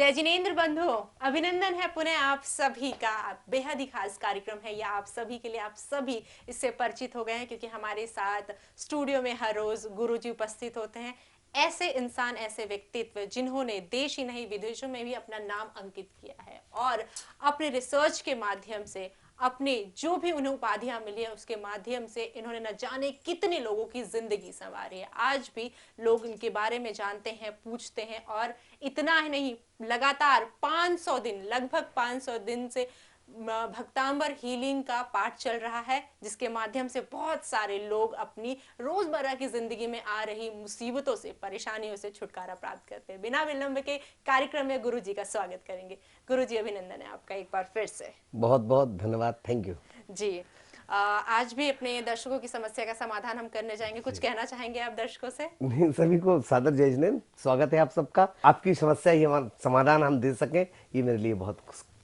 जय जिनेंद्र बंधु, अभिनंदन है पुनः आप सभी का। बेहद ही खास कार्यक्रम है यह आप सभी के लिए। आप सभी इससे परिचित हो गए हैं क्योंकि हमारे साथ स्टूडियो में हर रोज गुरुजी उपस्थित होते हैं। ऐसे इंसान, ऐसे व्यक्तित्व जिन्होंने देश ही नहीं विदेशों में भी अपना नाम अंकित किया है और अपने रिसर्च के माध्यम से, अपने जो भी उन्हें उपाधियां मिली है उसके माध्यम से इन्होंने न जाने कितने लोगों की जिंदगी संवारी है। आज भी लोग इनके बारे में जानते हैं, पूछते हैं। और इतना ही नहीं, लगातार 500 दिन, लगभग 500 दिन से भक्तांबर हीलिंग का पाठ चल रहा है, जिसके माध्यम से बहुत सारे लोग अपनी रोजमर्रा की जिंदगी में आ रही मुसीबतों से, परेशानियों से छुटकारा प्राप्त करते हैं। बिना विलंब के कार्यक्रम में गुरु जी का स्वागत करेंगे। गुरु जी, अभिनंदन है आपका एक बार फिर से। बहुत बहुत धन्यवाद, थैंक यू जी। आज भी अपने दर्शकों की समस्या का समाधान हम करने जाएंगे। कुछ कहना चाहेंगे आप दर्शकों से? नहीं, सभी को सादर जय जिनेंद्र, स्वागत है आप सबका। आपकी समस्या ही हमारा समाधान हम दे सकें, ये मेरे लिए बहुत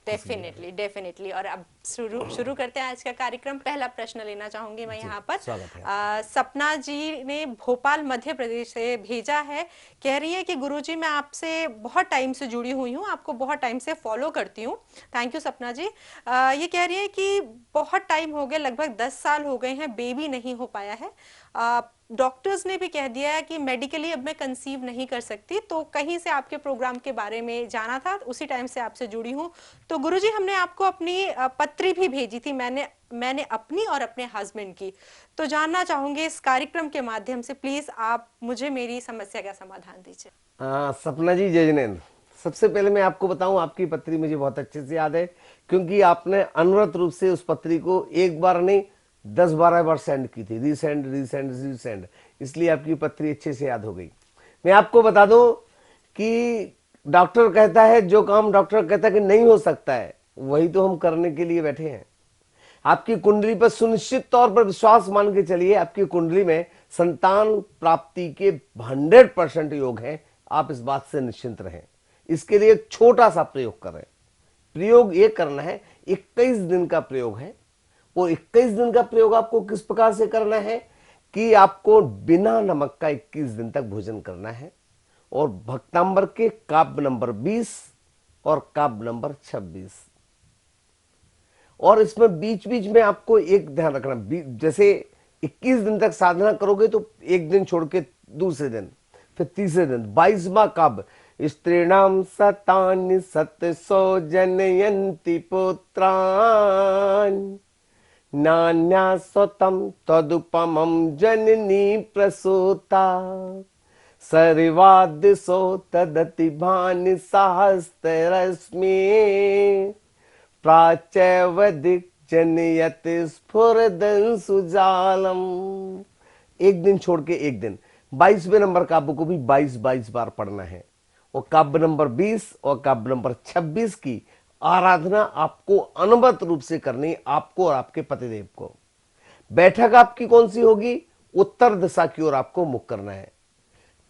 डेफिनेटली डेफिनेटली। और अब शुरू करते हैं आज का कार्यक्रम। पहला प्रश्न लेना चाहूंगी मैं यहाँ पर। स्वागत है। सपना जी ने भोपाल मध्य प्रदेश से भेजा है। कह रही है कि गुरुजी, मैं आपसे बहुत टाइम से जुड़ी हुई हूँ, आपको बहुत टाइम से फॉलो करती हूँ। थैंक यू सपना जी। ये कह रही है कि बहुत टाइम हो गए, लगभग 10 साल हो गए हैं, बेबी नहीं हो पाया है। डॉक्टर्स ने भी कह दिया है कि मेडिकली अब मैं कंसीव नहीं कर सकती। तो कहीं से आपके प्रोग्राम के बारे में जाना था, उसी टाइम से आपसे जुड़ी हूँ। तो गुरुजी, हमने आपको अपनी पत्री भी भेजी थी, मैंने अपनी और अपने हस्बैंड की। तो जानना चाहूंगे इस कार्यक्रम के माध्यम से, प्लीज आप मुझे मेरी समस्या का समाधान दीजिए। सपना जी, जय जिनेंद्र। सबसे पहले मैं आपको बताऊं, आपकी पत्री मुझे बहुत अच्छे से याद है, क्योंकि आपने अनवरत रूप से उस पत्री को एक बार नहीं 10-12 बार सेंड की थी, रीसेंड रीसेंड रीसेंड, इसलिए आपकी पत्री अच्छे से याद हो गई। मैं आपको बता दूं कि डॉक्टर कहता है, जो काम डॉक्टर कहता है कि नहीं हो सकता है, वही तो हम करने के लिए बैठे हैं। आपकी कुंडली पर सुनिश्चित तौर पर विश्वास मान के चलिए, आपकी कुंडली में संतान प्राप्ति के 100% योग है। आप इस बात से निश्चिंत रहें। इसके लिए एक छोटा सा प्रयोग करें। प्रयोग ये करना है, 21 दिन का प्रयोग है। वो 21 दिन का प्रयोग आपको किस प्रकार से करना है कि आपको बिना नमक का 21 दिन तक भोजन करना है, और भक्तांबर के काव्य नंबर 20 और काव्य नंबर 26। और इसमें बीच बीच में आपको एक ध्यान रखना, जैसे 21 दिन तक साधना करोगे तो एक दिन छोड़ के दूसरे दिन, फिर तीसरे दिन 22वां काव्य, स्त्रीणाम सतानि सतसो जनयन्ति पुत्रान् नान्या स्वतम तदुपमं जननी प्रसूता सर्वादिशो तदति भानि सहस्त्ररश्मि प्राच्यवदिक जनयति स्फुरदं सुजालम। एक दिन छोड़ के एक दिन 22वें नंबर काव्य को भी 22 बार पढ़ना है, और काव्य नंबर 20 और काव्य नंबर 26 की आराधना आपको अनवरत रूप से करनी, आपको और आपके पतिदेव को। बैठक आपकी कौन सी होगी? उत्तर दिशा की ओर आपको मुख करना है।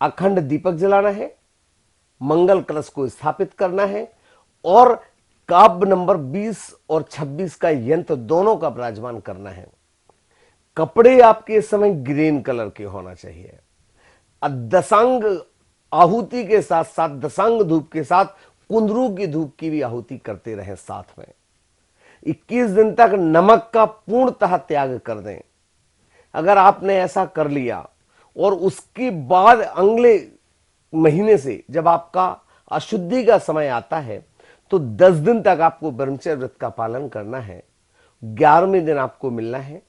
अखंड दीपक जलाना है, मंगल कलश को स्थापित करना है, और काव्य नंबर 20 और 26 का यंत्र दोनों का विराजमान करना है। कपड़े आपके इस समय ग्रीन कलर के होना चाहिए। दशांग आहुति के साथ साथ, दशांग धूप के साथ कुंदरू की धूप की भी आहुति करते रहें साथ में। 21 दिन तक नमक का पूर्णतः त्याग कर दें। अगर आपने ऐसा कर लिया और उसके बाद अगले महीने से जब आपका अशुद्धि का समय आता है, तो 10 दिन तक आपको ब्रह्मचर्य व्रत का पालन करना है। 11वें दिन आपको मिलना है,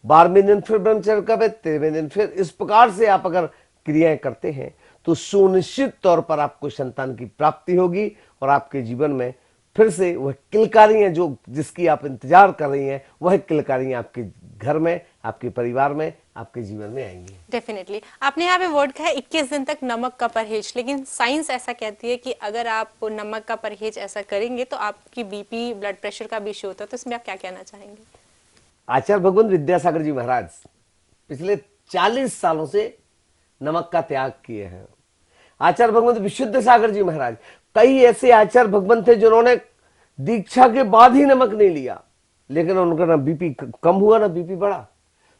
12वें दिन फिर ब्रह्मचर्य का व्रत, 13वें दिन फिर। इस प्रकार से आप अगर क्रियाएं करते हैं तो सुनिश्चित तौर पर आपको संतान की प्राप्ति होगी, और आपके जीवन में फिर से वह किलकारियां जो जिसकी आप इंतजार कर रही हैं, वह किलकारियां आपके घर में, आपके परिवार में, आपके जीवन में आएंगी। डेफिनेटली। आपने यहाँ पे वर्ड कहा है 21 दिन तक नमक का परहेज, लेकिन साइंस ऐसा कहती है कि अगर आप नमक का परहेज ऐसा करेंगे तो आपकी बीपी, ब्लड प्रेशर का भी इश्यू होता है। तो इसमें आप क्या कहना चाहेंगे? आचार्य भगवंत विद्यासागर जी महाराज पिछले 40 सालों से नमक का त्याग किए हैं। आचार्य भगवंत विशुद्ध सागर जी महाराज, कई ऐसे आचार्य भगवंत थे जिन्होंने दीक्षा के बाद ही नमक नहीं लिया, लेकिन उनका ना बीपी कम हुआ ना बीपी बढ़ा।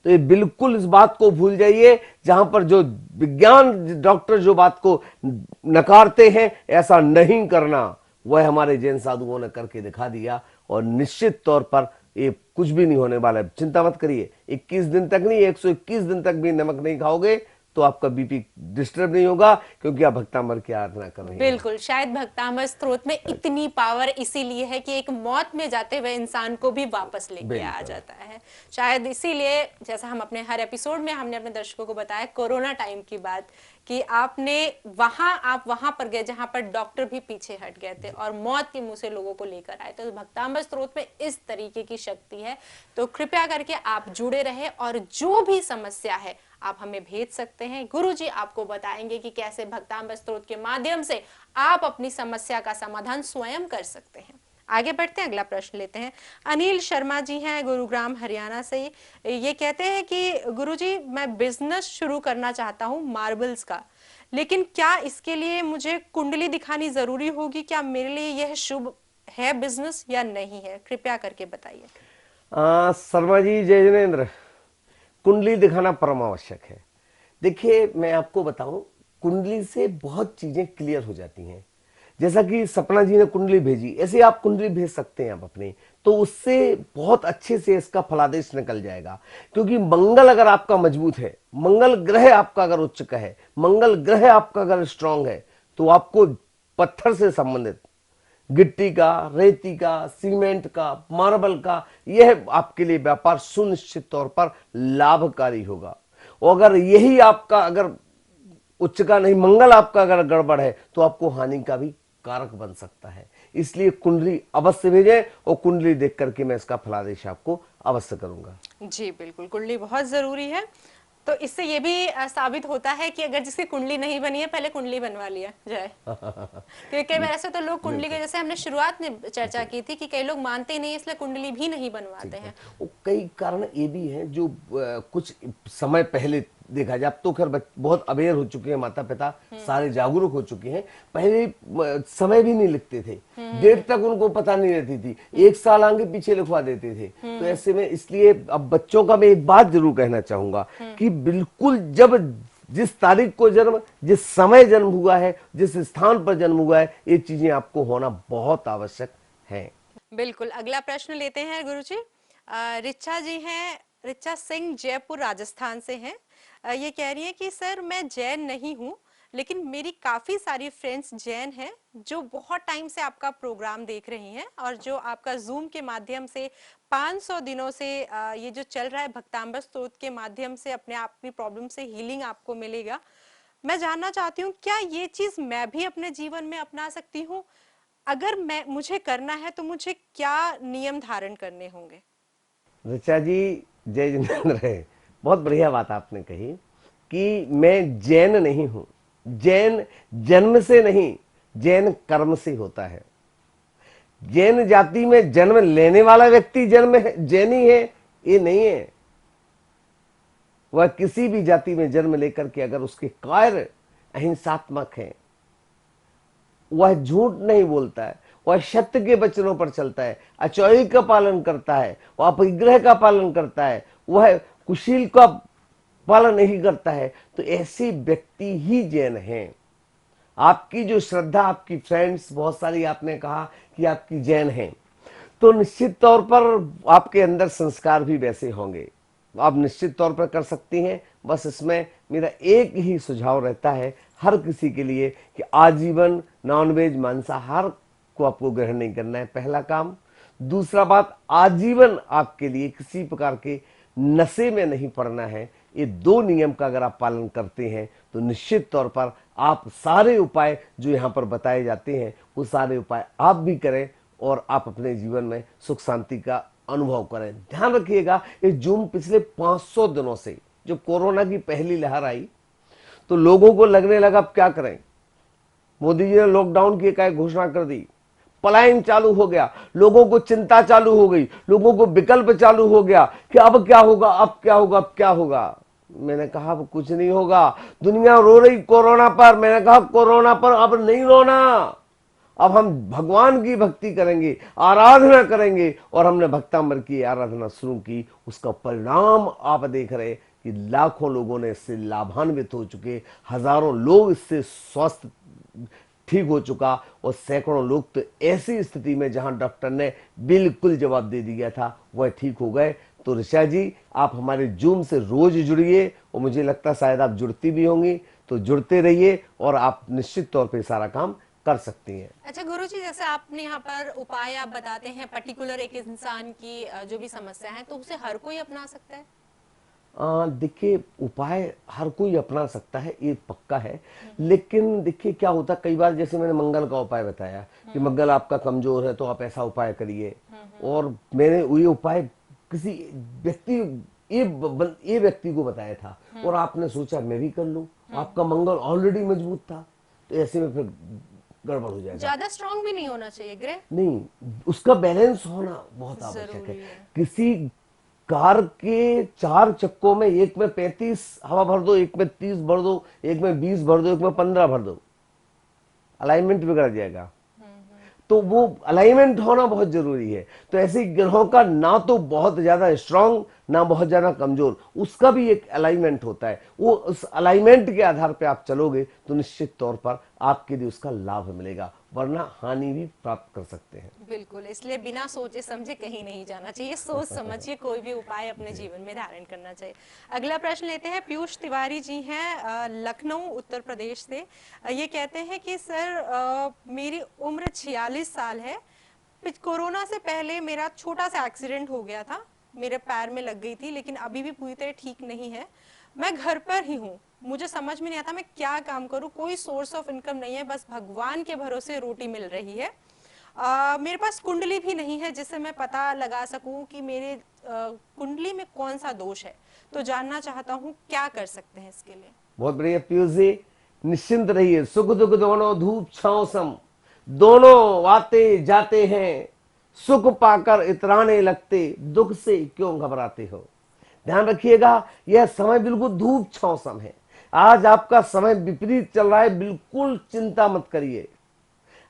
तो ये बिल्कुल इस बात को भूल जाइए, जहां पर जो विज्ञान डॉक्टर जो बात को नकारते हैं ऐसा नहीं करना, वह हमारे जैन साधुओं ने करके दिखा दिया। और निश्चित तौर पर ये कुछ भी नहीं होने वाला है, चिंता मत करिए। 21 दिन तक नहीं, 121 दिन तक भी नमक नहीं खाओगे तो आपका बीपी डिस्टर्ब नहीं होगा, क्योंकि आप भक्तामृत की आराधना कर रहे हैं। बिल्कुल, शायद भक्तामृत स्त्रोत में इतनी पावर इसीलिए है कि एक मौत में जाते हुए इंसान को भी वापस लेके आ जाता है। शायद इसीलिए, जैसा हम अपने हर एपिसोड में हमने अपने दर्शकों को बताया कोरोना टाइम की बात, कि आप वहां पर गए जहां पर डॉक्टर भी पीछे हट गए थे और मौत के मुंह से लोगों को लेकर आए। तो भक्तामृत स्त्रोत में इस तरीके की शक्ति है। तो कृपया करके आप जुड़े रहे और जो भी समस्या है आप हमें भेज सकते हैं। गुरुजी आपको बताएंगे कि कैसे भक्तामृत स्त्रोत के माध्यम से आप अपनी समस्या का समाधान स्वयं कर सकते हैं। आगे बढ़ते हैं, अगला प्रश्न लेते हैं। अनिल शर्मा जी हैं गुरुग्राम हरियाणा से। ये कहते हैं कि गुरुजी मैं बिजनेस शुरू करना चाहता हूँ मार्बल्स का, लेकिन क्या इसके लिए मुझे कुंडली दिखानी जरूरी होगी? क्या मेरे लिए यह शुभ है बिजनेस या नहीं है? कृपया करके बताइए। शर्मा जी, जय जिनेन्द्र, कुंडली दिखाना परम आवश्यक है। देखिए मैं आपको बताऊं, कुंडली से बहुत चीजें क्लियर हो जाती हैं। जैसा कि सपना जी ने कुंडली भेजी, ऐसे आप कुंडली भेज सकते हैं आप अपने, तो उससे बहुत अच्छे से इसका फलादेश निकल जाएगा। क्योंकि मंगल अगर आपका मजबूत है, मंगल ग्रह आपका अगर उच्च का है, मंगल ग्रह आपका अगर स्ट्रांग है, तो आपको पत्थर से संबंधित, गिट्टी का, रेती का, सीमेंट का, मार्बल का, यह आपके लिए व्यापार सुनिश्चित तौर पर लाभकारी होगा। और अगर यही आपका अगर उच्च का नहीं, मंगल आपका अगर गड़बड़ है, तो आपको हानि का भी कारक बन सकता है। इसलिए कुंडली अवश्य भेजें, और कुंडली देख करके मैं इसका फलादेश आपको अवश्य करूंगा। जी बिल्कुल, कुंडली बहुत जरूरी है। तो इससे ये भी साबित होता है कि अगर जिसकी कुंडली नहीं बनी है पहले कुंडली बनवा लिया जाए। क्योंकि कई बार ऐसे तो लोग कुंडली के, जैसे हमने शुरुआत में चर्चा की थी कि कई लोग मानते ही नहीं, इसलिए कुंडली भी नहीं बनवाते हैं। वो कई कारण ये भी हैं जो कुछ समय पहले देखा जाए। अब तो खैर बहुत अवेयर हो चुके हैं माता पिता, सारे जागरूक हो चुके हैं। पहले समय भी नहीं लिखते थे, डेट तक उनको पता नहीं रहती थी, 1 साल आगे पीछे लिखवा देते थे। तो ऐसे में, इसलिए अब बच्चों का मैं एक बात जरूर कहना चाहूंगा कि बिल्कुल जब जिस तारीख को जन्म, जिस समय जन्म हुआ है, जिस स्थान पर जन्म हुआ है, ये चीजें आपको होना बहुत आवश्यक है। बिल्कुल, अगला प्रश्न लेते हैं गुरुजी। रिचा जी हैं, रिचा सिंह जयपुर राजस्थान से हैं। ये कह रही है कि सर मैं जैन नहीं हूँ, लेकिन मेरी काफी सारी फ्रेंड्स जैन हैं जो बहुत टाइम से आपका प्रोग्राम देख रही हैं और जो आपका जूम के माध्यम से 500 दिनों से ये जो चल रहा है भक्तामृत स्त्रोत के माध्यम से अपने आप की प्रॉब्लम से हीलिंग आपको मिलेगा। मैं जानना चाहती हूँ क्या ये चीज मैं भी अपने जीवन में अपना सकती हूँ? अगर मैं मुझे करना है तो मुझे क्या नियम धारण करने होंगे? ऋचा जी, जय जिनेन्द्र है। बहुत बढ़िया बात आपने कही कि मैं जैन नहीं हूं। जैन जन्म से नहीं, जैन कर्म से होता है। जैन जाति में जन्म लेने वाला व्यक्ति जन्म है जैनी है, ये नहीं है। वह किसी भी जाति में जन्म लेकर के अगर उसके कार्य अहिंसात्मक हैं, वह झूठ नहीं बोलता है, वह सत्य के वचनों पर चलता है, अचौरी का पालन करता है, वह अपरिग्रह का पालन करता है, वह कुशील का पालन नहीं करता है, तो ऐसे व्यक्ति ही जैन हैं। आपकी जो श्रद्धा, आपकी फ्रेंड्स बहुत सारी, आपने कहा कि आपकी जैन हैं, तो निश्चित तौर पर आपके अंदर संस्कार भी वैसे होंगे। आप निश्चित तौर पर कर सकती हैं। बस इसमें मेरा एक ही सुझाव रहता है हर किसी के लिए कि आजीवन नॉनवेज मांसाहार को आपको ग्रहण नहीं करना है, पहला काम। दूसरा बात, आजीवन आपके लिए किसी प्रकार के नशे में नहीं पड़ना है। ये 2 नियम का अगर आप पालन करते हैं तो निश्चित तौर पर आप सारे उपाय जो यहाँ पर बताए जाते हैं वो सारे उपाय आप भी करें और आप अपने जीवन में सुख शांति का अनुभव करें। ध्यान रखिएगा, ये जूम पिछले 500 दिनों से, जब कोरोना की पहली लहर आई तो लोगों को लगने लगा अब क्या करें। मोदी जी ने लॉकडाउन की एकाएक घोषणा कर दी, पलायन चालू हो गया, लोगों को चिंता चालू हो गई, लोगों को विकल्प चालू हो गया कि अब क्या होगा, अब क्या होगा, अब क्या होगा। मैंने कहा अब कुछ नहीं होगा। दुनिया रो रही कोरोना पर, मैंने कहा कोरोना पर अब नहीं रोना, अब हम भगवान की भक्ति करेंगे, आराधना करेंगे, और हमने भक्तामृ की आराधना शुरू की। उसका परिणाम आप देख रहे कि लाखों लोगों ने इससे लाभान्वित हो चुके, हजारों लोग इससे स्वस्थ ठीक हो चुका, और सैकड़ों लोग तो ऐसी स्थिति में जहां डॉक्टर ने बिल्कुल जवाब दे दिया था वह ठीक हो गए। तो ऋषा जी, आप हमारे जूम से रोज जुड़िए, और मुझे लगता है शायद आप जुड़ती भी होंगी, तो जुड़ते रहिए और आप निश्चित तौर पे सारा काम कर सकती हैं। अच्छा गुरुजी, जैसे आपने यहाँ पर उपाय आप बताते हैं पर्टिकुलर एक इंसान की जो भी समस्या है, तो उसे हर कोई अपना सकता है? देखिए, उपाय हर कोई अपना सकता है, ये पक्का है। लेकिन देखिए क्या होता है, कई बार जैसे मैंने मंगल का उपाय बताया कि मंगल आपका कमजोर है तो आप ऐसा उपाय करिए, और मैंने ये उपाय किसी व्यक्ति ये व्यक्ति को बताया था, और आपने सोचा मैं भी कर लूं, आपका मंगल ऑलरेडी मजबूत था, तो ऐसे में फिर गड़बड़ हो जाएगा। ज्यादा स्ट्रांग भी नहीं होना चाहिए ग्रह? नहीं, उसका बैलेंस होना बहुत आवश्यक है। जरूरी है। किसी कार के 4 चक्कों में एक में 35 हवा भर दो, एक में 30 भर दो, एक में 20 भर दो, एक में 15 भर दो, अलाइनमेंट बिगड़ जाएगा। तो वो अलाइनमेंट होना बहुत जरूरी है। तो ऐसे ग्रहों का ना तो बहुत ज्यादा स्ट्रांग, ना बहुत ज्यादा कमजोर, उसका भी एक अलाइनमेंट होता है। वो उस अलाइनमेंट के आधार पे आप चलोगे तो निश्चित तौर पर आपके लिए उसका लाभ मिलेगा, वरना हानि भी प्राप्त कर सकते हैं। बिल्कुल, इसलिए बिना सोचे समझे कहीं नहीं जाना चाहिए, सोच समझिए कोई भी उपाय अपने जीवन में धारण करना चाहिए। अगला प्रश्न लेते हैं, पीयूष तिवारी जी हैं लखनऊ उत्तर प्रदेश से। ये कहते हैं कि सर मेरी उम्र 46 साल है। कोरोना से पहले मेरा छोटा सा एक्सीडेंट हो गया था, मेरे पैर में लग गई थी, लेकिन अभी भी पूरी तरह ठीक नहीं है। मैं घर पर ही हूँ, मुझे समझ में नहीं आता मैं क्या काम करूँ, कोई सोर्स ऑफ इनकम नहीं है, बस भगवान के भरोसे रोटी मिल रही है। मेरे पास कुंडली भी नहीं है जिससे मैं पता लगा सकूं कि मेरे कुंडली में कौन सा दोष है, तो जानना चाहता हूं क्या कर सकते हैं इसके लिए। बहुत बढ़िया पीयूष जी, निश्चिंत रहिए। सुख दुख दोनों धूप छांव सम, दोनों आते जाते हैं, सुख पाकर इतराने लगते, दुख से क्यों घबराते हो। ध्यान रखिएगा, यह समय बिल्कुल धूप छांव सम है। आज आपका समय विपरीत चल रहा है, बिल्कुल चिंता मत करिए।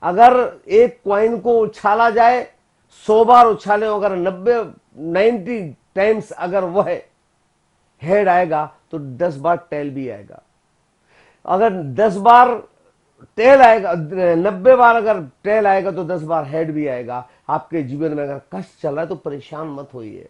अगर एक कॉइन को उछाला जाए 100 बार उछाले, अगर 90 टाइम्स अगर वह हेड आएगा तो 10 बार टेल भी आएगा। अगर 10 बार टेल आएगा, 90 बार अगर टेल आएगा तो 10 बार हेड भी आएगा। आपके जीवन में अगर कष्ट चल रहा है तो परेशान मत होइए,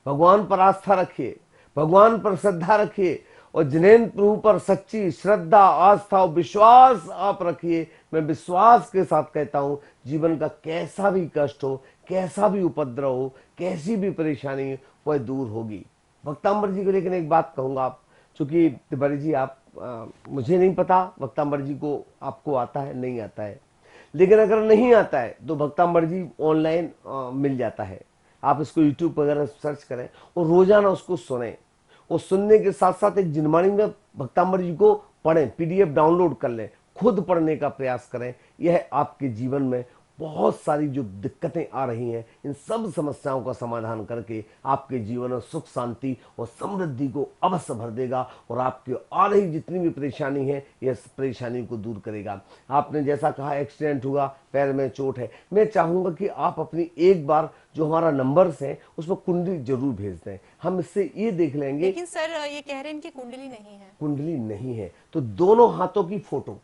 भगवान पर आस्था रखिए, भगवान पर श्रद्धा रखिए, और जिनेन्द्र प्रभु पर सच्ची श्रद्धा, आस्था और विश्वास आप रखिए। मैं विश्वास के साथ कहता हूं, जीवन का कैसा भी कष्ट हो, कैसा भी उपद्रव हो, कैसी भी परेशानी हो, वह दूर होगी। भक्तांबर जी को लेकिन एक बात कहूंगा, आप चूंकि तिवारी जी आप मुझे नहीं पता भक्तांबर जी को आपको आता है नहीं आता है, लेकिन अगर नहीं आता है तो भक्तांबर जी ऑनलाइन मिल जाता है। आप इसको यूट्यूब वगैरह सर्च करें और रोजाना उसको सुने, और सुनने के साथ साथ एक जिनवाणी में भक्तांबर जी को पढ़ें, पीडीएफ डाउनलोड कर लें, खुद पढ़ने का प्रयास करें। यह आपके जीवन में बहुत सारी जो दिक्कतें आ रही हैं, इन सब समस्याओं का समाधान करके आपके जीवन में सुख शांति और समृद्धि को अवश्य भर देगा, और आपके आ रही जितनी भी परेशानी है यह परेशानी को दूर करेगा। आपने जैसा कहा एक्सीडेंट हुआ, पैर में चोट है, मैं चाहूंगा कि आप अपनी एक बार जो हमारा नंबर्स है उसमें कुंडली जरूर भेज दें, हम इससे ये देख लेंगे। लेकिन सर ये कह रहे हैं कि कुंडली नहीं है। कुंडली नहीं है तो दोनों हाथों की फोटो,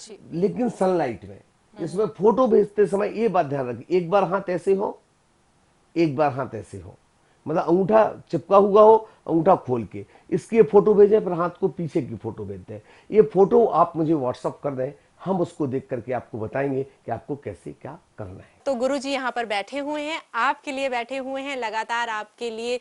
जी। लेकिन सनलाइट में। इसमें फोटो भेजते समय ये बात ध्यान रखिए, एक बार हाथ ऐसे हो, एक बार हाथ ऐसे हो, मतलब अंगूठा चिपका हुआ हो, अंगूठा खोल के इसकी ये फोटो भेजें, फिर हाथ को पीछे की फोटो भेज दें। ये फोटो आप मुझे व्हाट्सअप कर दें, हम उसको देख करके आपको बताएंगे कि आपको कैसे क्या करना है। तो गुरुजी यहाँ पर बैठे हुए हैं, आपके लिए बैठे हुए हैं, लगातार आपके लिए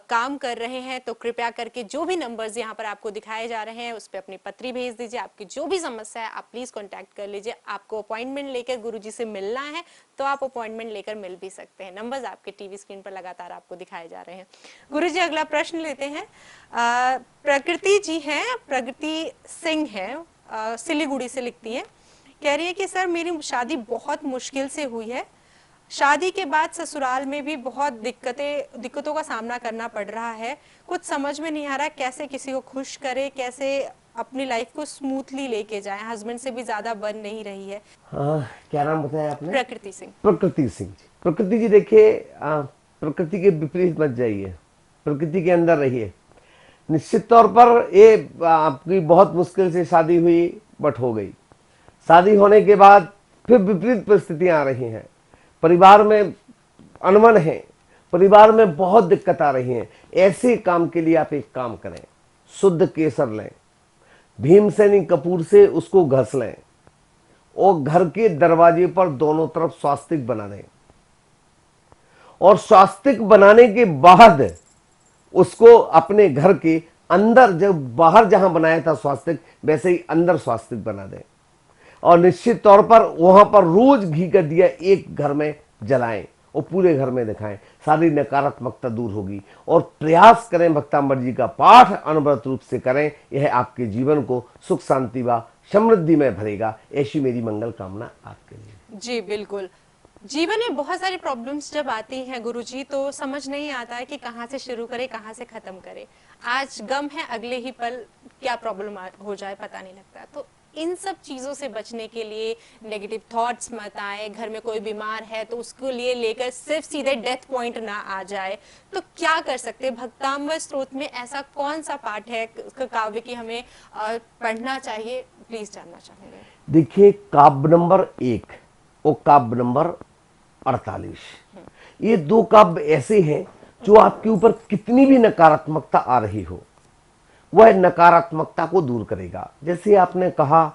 काम कर रहे हैं। तो कृपया करके जो भी नंबर्स यहाँ पर आपको दिखाए जा रहे हैं उस पर अपनी पत्री भेज दीजिए। आपकी जो भी समस्या है आप प्लीज कांटेक्ट कर लीजिए। आपको अपॉइंटमेंट लेकर गुरुजी से मिलना है तो आप अपॉइंटमेंट लेकर मिल भी सकते हैं। नंबर्स आपके टीवी स्क्रीन पर लगातार आपको दिखाए जा रहे हैं। गुरुजी अगला प्रश्न लेते हैं। प्रकृति जी हैं, प्रकृति सिंह है, सिलीगुड़ी से लिखती है। कह रही है कि सर मेरी शादी बहुत मुश्किल से हुई है, शादी के बाद ससुराल में भी बहुत दिक्कतों का सामना करना पड़ रहा है। कुछ समझ में नहीं आ रहा कैसे किसी को खुश करे, कैसे अपनी लाइफ को स्मूथली लेके जाएं, हस्बैंड से भी ज्यादा बन नहीं रही है। हाँ, क्या नाम बताया आपने? प्रकृति सिंह। प्रकृति सिंह जी। प्रकृति जी देखिए, प्रकृति के विपरीत मत जाइए, प्रकृति के अंदर रहिए। निश्चित तौर पर ये आपकी बहुत मुश्किल से शादी हुई, बट हो गई। शादी होने के बाद फिर विपरीत परिस्थितियां आ रही हैं, परिवार में अनबन है, परिवार में बहुत दिक्कत आ रही है। ऐसे काम के लिए आप एक काम करें, शुद्ध केसर लें, भीमसेनी कपूर से उसको घस लें और घर के दरवाजे पर दोनों तरफ स्वास्तिक बना दें, और स्वास्तिक बनाने के बाद उसको अपने घर के अंदर, जब बाहर जहां बनाया था स्वास्तिक, वैसे ही अंदर स्वास्तिक बना दें। और निश्चित तौर पर वहां पर रोज घी का दिया एक घर में जलाएं और पूरे घर में दिखाएं, सारी नकारात्मकता दूर होगी। और प्रयास करें, भक्तांबर जी का पाठ अनवरत रूप से करें, यह आपके जीवन को सुख शांति व समृद्धि में भरेगा। ऐसी मेरी मंगल कामना आपके लिए। जी बिल्कुल। जीवन में बहुत सारी प्रॉब्लम्स जब आती हैं गुरुजी, तो समझ नहीं आता है कि कहाँ से शुरू करें, कहाँ से खत्म करें। आज गम है, अगले ही पल क्या प्रॉब्लम हो जाए पता नहीं लगता। तो इन सब चीजों से बचने के लिए नेगेटिव थॉट्स मत आए, घर में कोई बीमार है तो उसको लिए लेकर सिर्फ सीधे डेथ पॉइंट ना आ जाए, तो क्या कर सकते हैं? भक्तांबर स्तोत्र में ऐसा कौन सा पाठ है काव्य की हमें पढ़ना चाहिए, प्लीज जानना चाहेंगे। देखिए, काव्य नंबर 1 और काव्य नंबर 48, ये दो काव्य ऐसे हैं जो आपके ऊपर कितनी भी नकारात्मकता आ रही हो, वह नकारात्मकता को दूर करेगा। जैसे आपने कहा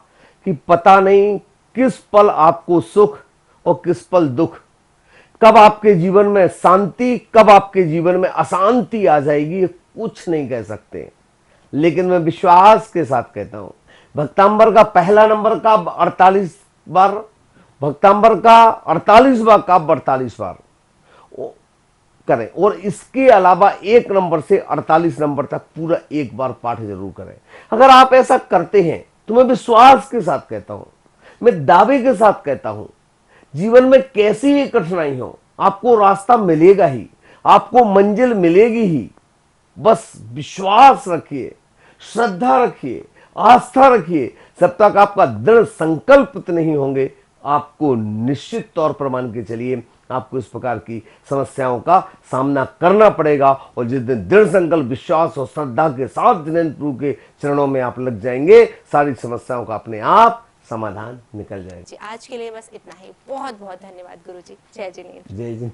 कि पता नहीं किस पल आपको सुख और किस पल दुख, कब आपके जीवन में शांति, कब आपके जीवन में अशांति आ जाएगी, ये कुछ नहीं कह सकते। लेकिन मैं विश्वास के साथ कहता हूं, भक्तांबर का पहला नंबर का 48 बार, भक्तांबर का 48वां काव्य 48 बार करें, और इसके अलावा 1 नंबर से 48 नंबर तक पूरा एक बार पाठ जरूर करें। अगर आप ऐसा करते हैं तो मैं विश्वास के साथ कहता हूं, मैं दावे के साथ कहता हूं, जीवन में कैसी भी कठिनाई हो, आपको रास्ता मिलेगा ही, आपको मंजिल मिलेगी ही। बस विश्वास रखिए, श्रद्धा रखिए, आस्था रखिए। जब तक आपका दृढ़ संकल्प नहीं होंगे, आपको निश्चित तौर पर मान के चलिए, आपको इस प्रकार की समस्याओं का सामना करना पड़ेगा। और जिस दिन दृढ़ संकल्प, विश्वास और श्रद्धा के साथ जिनेन्द्र प्रभु के चरणों में आप लग जाएंगे, सारी समस्याओं का अपने आप समाधान निकल जाएगा। जी, आज के लिए बस इतना ही। बहुत बहुत धन्यवाद गुरुजी। जय जिनेन्द्र। जय जिनेन्द्र।